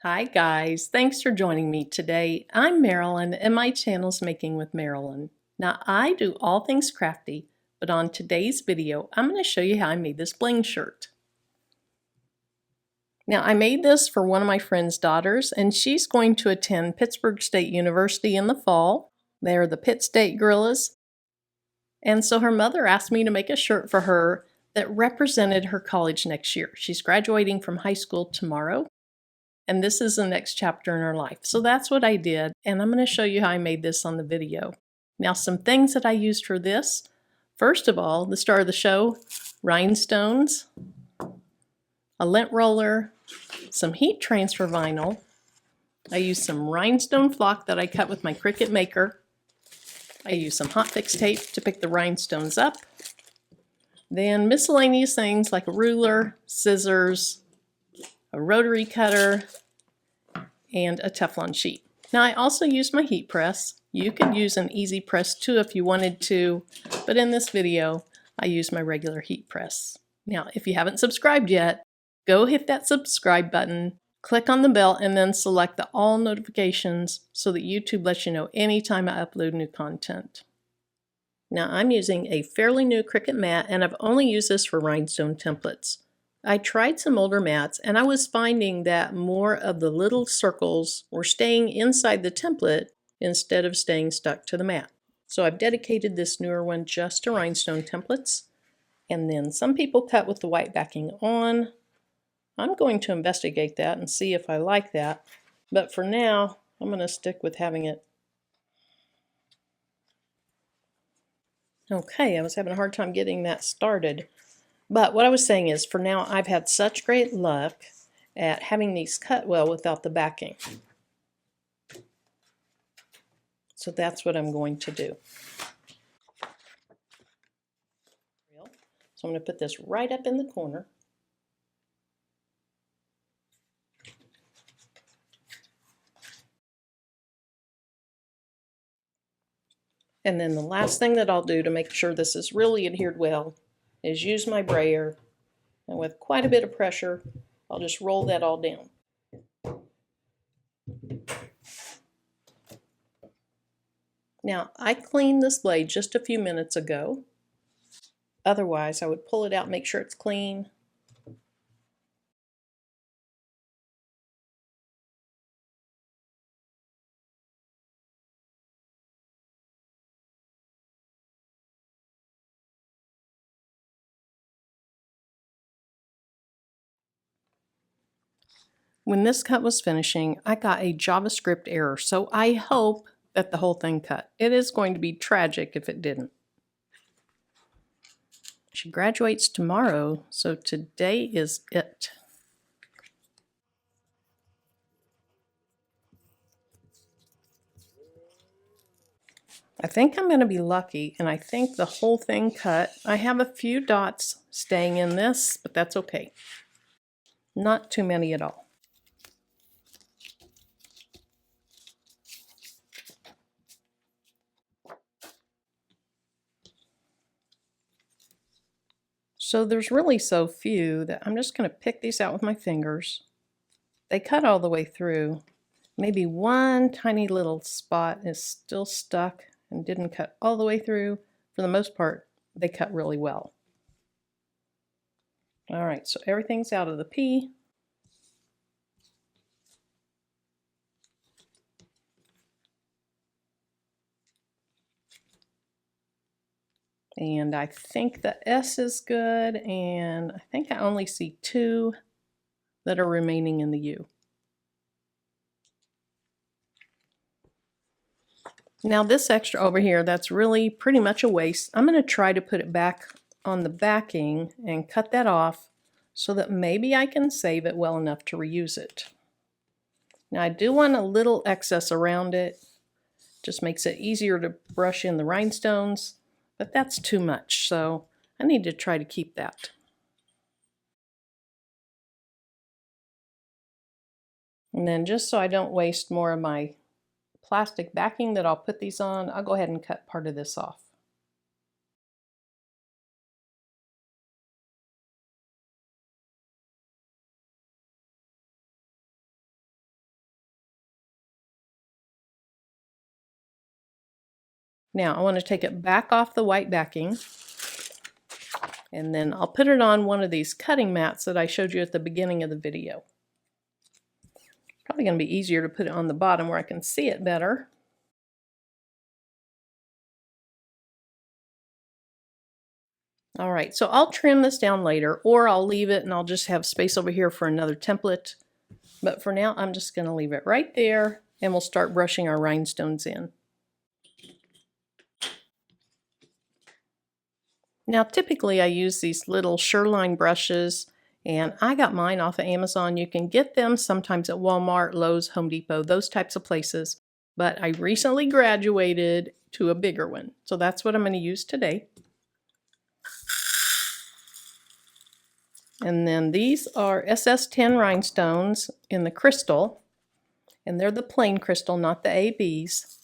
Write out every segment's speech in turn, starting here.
Hi guys, thanks for joining me today. I'm Marilyn and my channel's Making with Marilyn. Now I do all things crafty, but on today's video I'm going to show you how I made this bling shirt. Now I made this for one of my friend's daughters and she's going to attend Pittsburgh State University in the fall. They're the Pitt State Gorillas. And so her mother asked me to make a shirt for her that represented her college next year. She's graduating from high school tomorrow. And this is the next chapter in her life. So that's what I did, and I'm going to show you how I made this on the video. Now, some things that I used for this. First of all, the star of the show, rhinestones, a lint roller, some heat transfer vinyl. I used some rhinestone flock that I cut with my Cricut Maker. I used some hot fix tape to pick the rhinestones up. Then miscellaneous things like a ruler, scissors, a rotary cutter, and a Teflon sheet. Now I also used my heat press. You could use an easy press too if you wanted to, but in this video I used my regular heat press. Now if you haven't subscribed yet, go hit that subscribe button, click on the bell, and then select the all notifications so that YouTube lets you know anytime I upload new content. Now I'm using a fairly new Cricut mat and I've only used this for rhinestone templates. I tried some older mats and I was finding that more of the little circles were staying inside the template instead of staying stuck to the mat. So I've dedicated this newer one just to rhinestone templates. And then some people cut with the white backing on. I'm going to investigate that and see if I like that. But for now, I'm going to stick with having it. Okay, I was having a hard time getting that started. But what I was saying is, for now, I've had such great luck at having these cut well without the backing. So that's what I'm going to do. So I'm going to put this right up in the corner. And then the last thing that I'll do to make sure this is really adhered well is use my brayer. And with quite a bit of pressure, I'll just roll that all down. Now, I cleaned this blade just a few minutes ago. Otherwise, I would pull it out, make sure it's clean. When this cut was finishing, I got a JavaScript error, so I hope that the whole thing cut. It is going to be tragic if it didn't. She graduates tomorrow, so today is it. I think I'm going to be lucky, and I think the whole thing cut. I have a few dots staying in this, but that's okay. Not too many at all. So there's really so few that I'm just going to pick these out with my fingers. They cut all the way through. Maybe one tiny little spot is still stuck and didn't cut all the way through. For the most part, they cut really well. All right, so everything's out of the P. And I think the S is good, and I think I only see two that are remaining in the U. Now this extra over here, that's really pretty much a waste. I'm going to try to put it back on the backing and cut that off so that maybe I can save it well enough to reuse it. Now I do want a little excess around it. Just makes it easier to brush in the rhinestones, but that's too much, so I need to try to keep that. And then just so I don't waste more of my plastic backing that I'll put these on, I'll go ahead and cut part of this off. Now I want to take it back off the white backing, and then I'll put it on one of these cutting mats that I showed you at the beginning of the video. Probably going to be easier to put it on the bottom where I can see it better. All right, so I'll trim this down later, or I'll leave it and I'll just have space over here for another template. But for now, I'm just going to leave it right there, and we'll start brushing our rhinestones in. Now, typically I use these little Sureline brushes, and I got mine off of Amazon. You can get them sometimes at Walmart, Lowe's, Home Depot, those types of places. But I recently graduated to a bigger one, so that's what I'm going to use today. And then these are SS10 rhinestones in the crystal, and they're the plain crystal, not the ABs.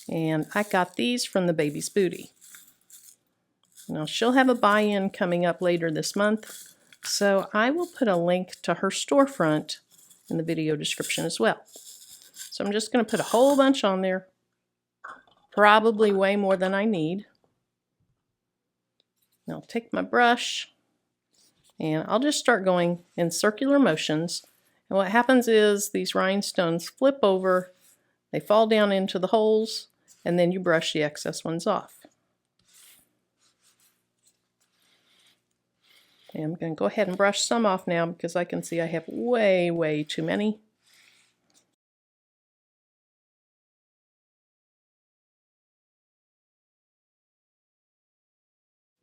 And I got these from the Baby's Booty. Now she'll have a buy-in coming up later this month, so I will put a link to her storefront in the video description as well. So I'm just going to put a whole bunch on there, probably way more than I need. Now I'll take my brush, and I'll just start going in circular motions. And what happens is these rhinestones flip over, they fall down into the holes, and then you brush the excess ones off. And I'm going to go ahead and brush some off now because I can see I have way too many.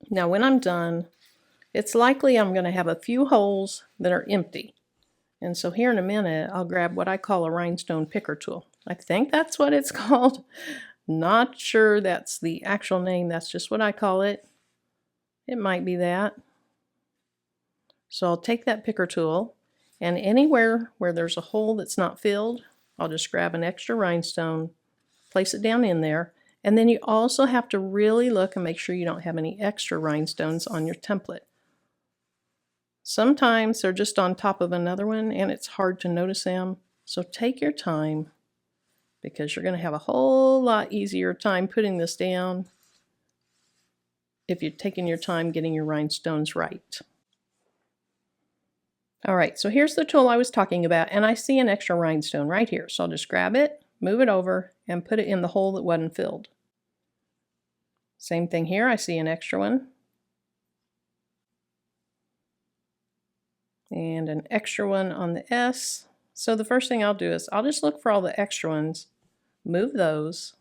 Now when I'm done, it's likely I'm going to have a few holes that are empty. And so here in a minute, I'll grab what I call a rhinestone picker tool. I think that's what it's called. Not sure that's the actual name, that's just what I call it. It might be that. So I'll take that picker tool, and anywhere where there's a hole that's not filled, I'll just grab an extra rhinestone, place it down in there, and then you also have to really look and make sure you don't have any extra rhinestones on your template. Sometimes they're just on top of another one and it's hard to notice them, so take your time because you're going to have a whole lot easier time putting this down if you're taking your time getting your rhinestones right. Alright, so here's the tool I was talking about, and I see an extra rhinestone right here, so I'll just grab it, move it over, and put it in the hole that wasn't filled. Same thing here, I see an extra one. And an extra one on the S. So the first thing I'll do is I'll just look for all the extra ones, move those,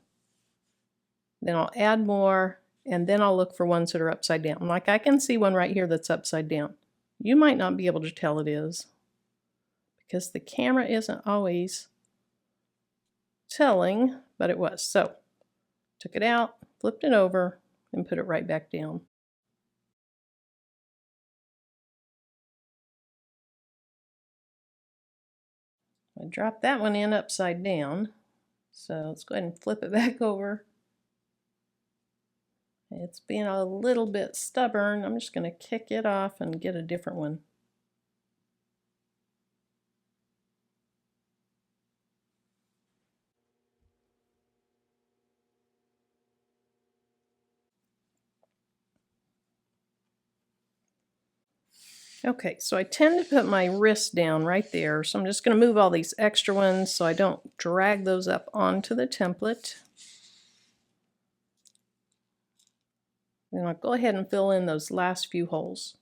then I'll add more, and then I'll look for ones that are upside down. Like I can see one right here that's upside down. You might not be able to tell it is because the camera isn't always telling, but it was. So took it out, flipped it over, and put it right back down. I dropped that one in upside down. So let's go ahead and flip it back over. It's being a little bit stubborn. I'm just going to kick it off and get a different one. Okay, so I tend to put my wrist down right there, so I'm just going to move all these extra ones so I don't drag those up onto the template. Then I'll go ahead and fill in those last few holes.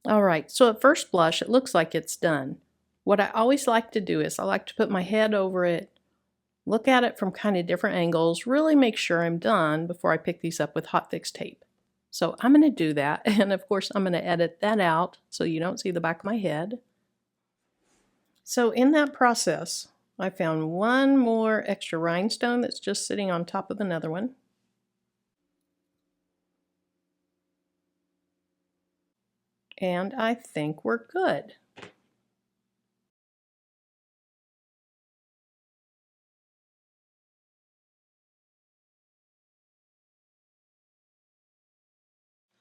Alright, so at first blush it looks like it's done. What I always like to do is I like to put my head over it, look at it from kind of different angles, really make sure I'm done before I pick these up with hot fix tape. So I'm going to do that, and of course I'm going to edit that out so you don't see the back of my head. So in that process, I found one more extra rhinestone that's just sitting on top of another one. And I think we're good.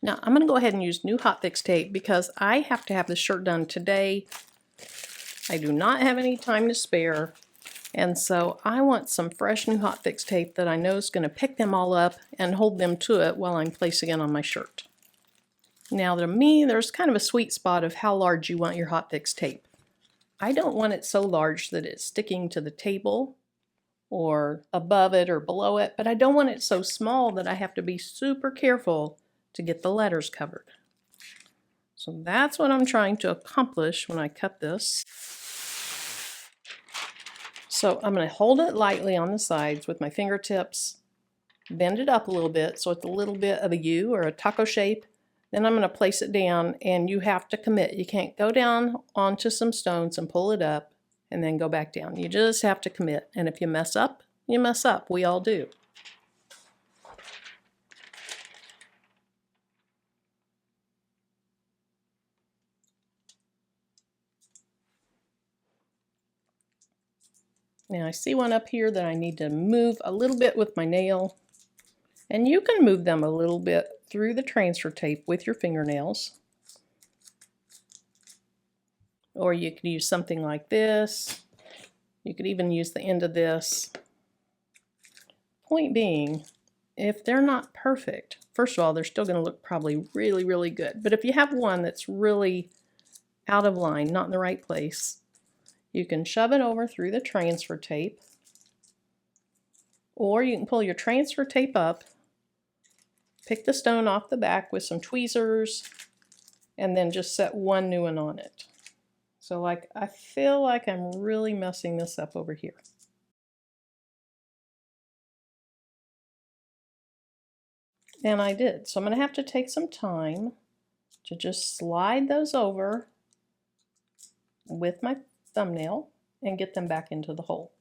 Now I'm going to go ahead and use new hot fix tape because I have to have this shirt done today. I do not have any time to spare, and so I want some fresh new hot fix tape that I know is going to pick them all up and hold them to it while I'm placing it on my shirt. Now to me, there's kind of a sweet spot of how large you want your hot fix tape. I don't want it so large that it's sticking to the table or above it or below it, but I don't want it so small that I have to be super careful to get the letters covered. So that's what I'm trying to accomplish when I cut this. So I'm going to hold it lightly on the sides with my fingertips, bend it up a little bit so it's a little bit of a U or a taco shape. Then I'm going to place it down, and you have to commit. You can't go down onto some stones and pull it up and then go back down. You just have to commit. And if you mess up, you mess up. We all do. Now I see one up here that I need to move a little bit with my nail. And you can move them a little bit through the transfer tape with your fingernails. Or you could use something like this. You could even use the end of this. Point being, if they're not perfect, first of all, they're still going to look probably really, really good. But if you have one that's really out of line, not in the right place, you can shove it over through the transfer tape. Or you can pull your transfer tape up, pick the stone off the back with some tweezers, and then just set one new one on it. So I feel like I'm really messing this up over here. And I did. So I'm going to have to take some time to just slide those over with my thumbnail and get them back into the hole.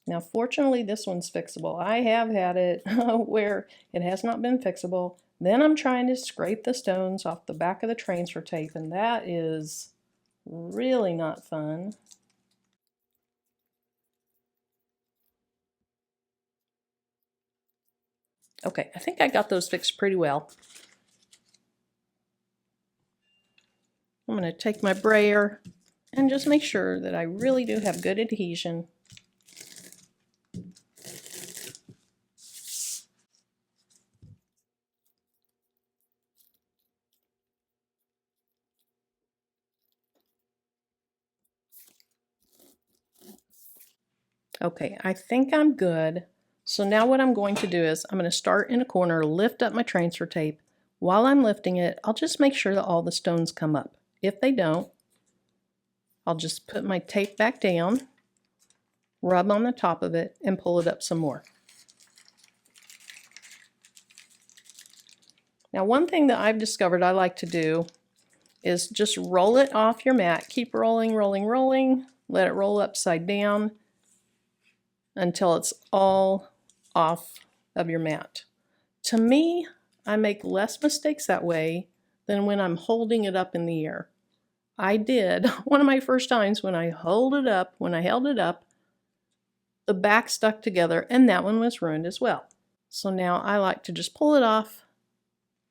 Now fortunately this one's fixable. I have had it where it has not been fixable. Then I'm trying to scrape the stones off the back of the transfer tape, and that is really not fun. Okay, I think I got those fixed pretty well. I'm going to take my brayer and just make sure that I really do have good adhesion. Okay, I think I'm good. So now what I'm going to do is I'm going to start in a corner, lift up my transfer tape. While I'm lifting it, I'll just make sure that all the stones come up. If they don't, I'll just put my tape back down, rub on the top of it, and pull it up some more. Now one thing that I've discovered I like to do is just roll it off your mat. Keep rolling, rolling, rolling. Let it roll upside down until it's all off of your mat. To me, I make less mistakes that way than when I'm holding it up in the air. I did, one of my first times when I held it up, the back stuck together, and that one was ruined as well. So now I like to just pull it off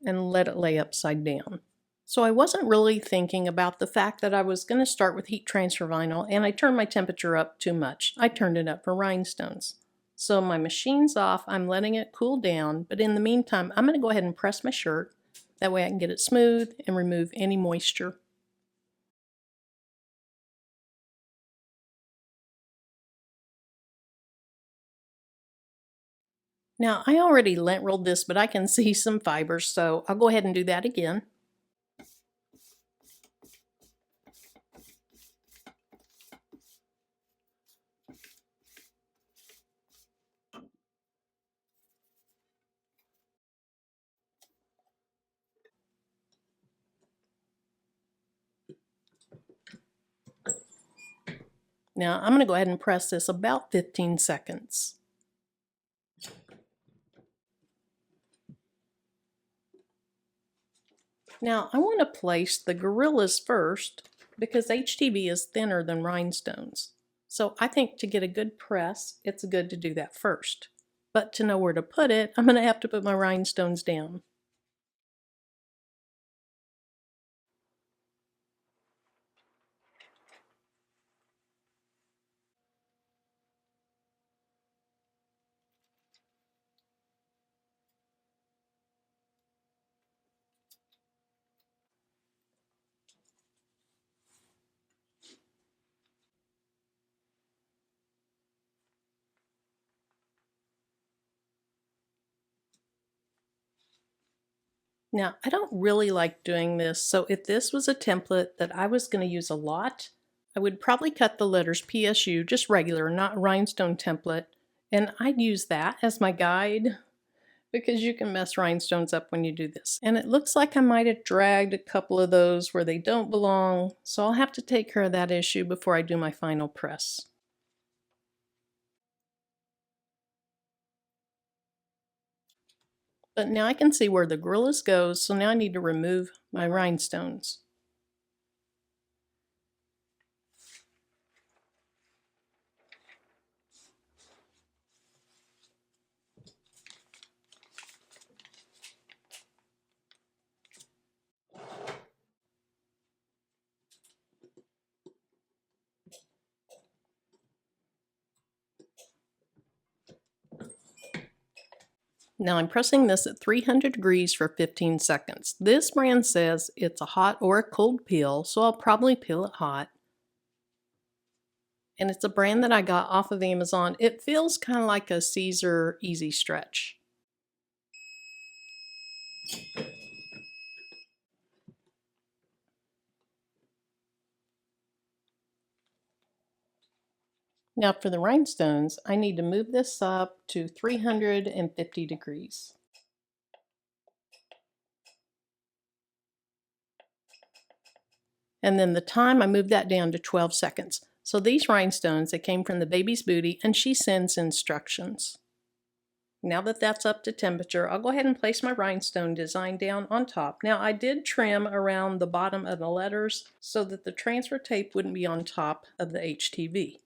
and let it lay upside down. So I wasn't really thinking about the fact that I was going to start with heat transfer vinyl, and I turned my temperature up too much. I turned it up for rhinestones. So my machine's off, I'm letting it cool down, but in the meantime, I'm going to go ahead and press my shirt. That way I can get it smooth and remove any moisture. Now I already lint rolled this, but I can see some fibers, so I'll go ahead and do that again. Now I'm going to go ahead and press this about 15 seconds. Now I want to place the gorillas first because HTV is thinner than rhinestones. So I think to get a good press, it's good to do that first. But to know where to put it, I'm going to have to put my rhinestones down. Now, I don't really like doing this, so if this was a template that I was going to use a lot, I would probably cut the letters PSU, just regular, not rhinestone template, and I'd use that as my guide because you can mess rhinestones up when you do this. And it looks like I might have dragged a couple of those where they don't belong, so I'll have to take care of that issue before I do my final press. But now I can see where the gorillas goes, so now I need to remove my rhinestones. Now I'm pressing this at 300 degrees for 15 seconds. This brand says it's a hot or a cold peel, so I'll probably peel it hot. And it's a brand that I got off of Amazon. It feels kind of like a Caesar Easy Stretch. Now for the rhinestones, I need to move this up to 350 degrees. And then the time, I moved that down to 12 seconds. So these rhinestones, they came from the baby's booty, and she sends instructions. Now that that's up to temperature, I'll go ahead and place my rhinestone design down on top. Now I did trim around the bottom of the letters so that the transfer tape wouldn't be on top of the HTV.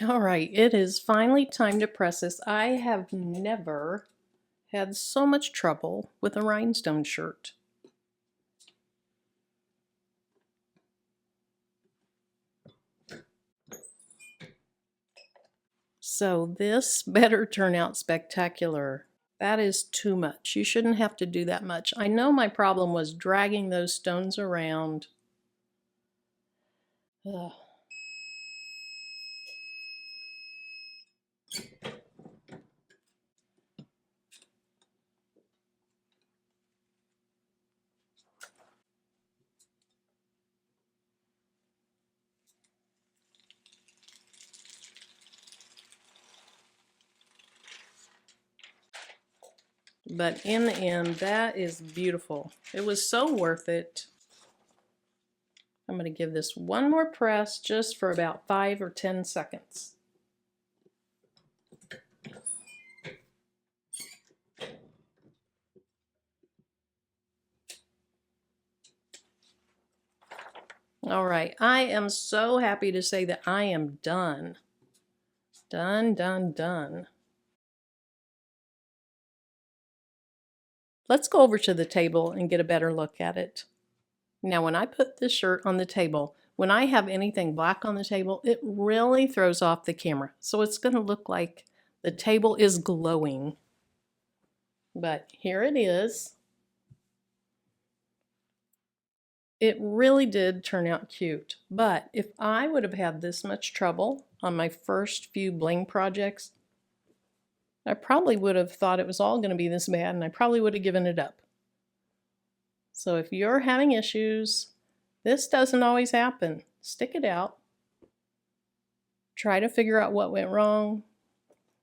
All right, it is finally time to press this. I have never had so much trouble with a rhinestone shirt. So this better turn out spectacular. That is too much. You shouldn't have to do that much. I know my problem was dragging those stones around. Ugh. But in the end, that is beautiful. It was so worth it. I'm going to give this one more press just for about 5 or 10 seconds. All right, I am so happy to say that I am done. Done, done, done. Let's go over to the table and get a better look at it. Now, when I put this shirt on the table, when I have anything black on the table, it really throws off the camera. So it's going to look like the table is glowing. But here it is. It really did turn out cute. But if I would have had this much trouble on my first few bling projects, I probably would have thought it was all going to be this bad, and I probably would have given it up. So if you're having issues, this doesn't always happen. Stick it out. Try to figure out what went wrong,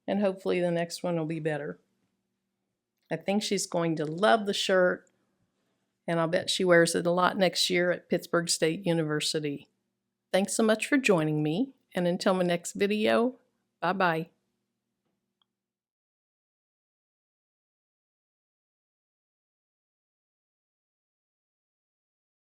and hopefully the next one will be better. I think she's going to love the shirt, and I'll bet she wears it a lot next year at Pittsburgh State University. Thanks so much for joining me, and until my next video, bye-bye.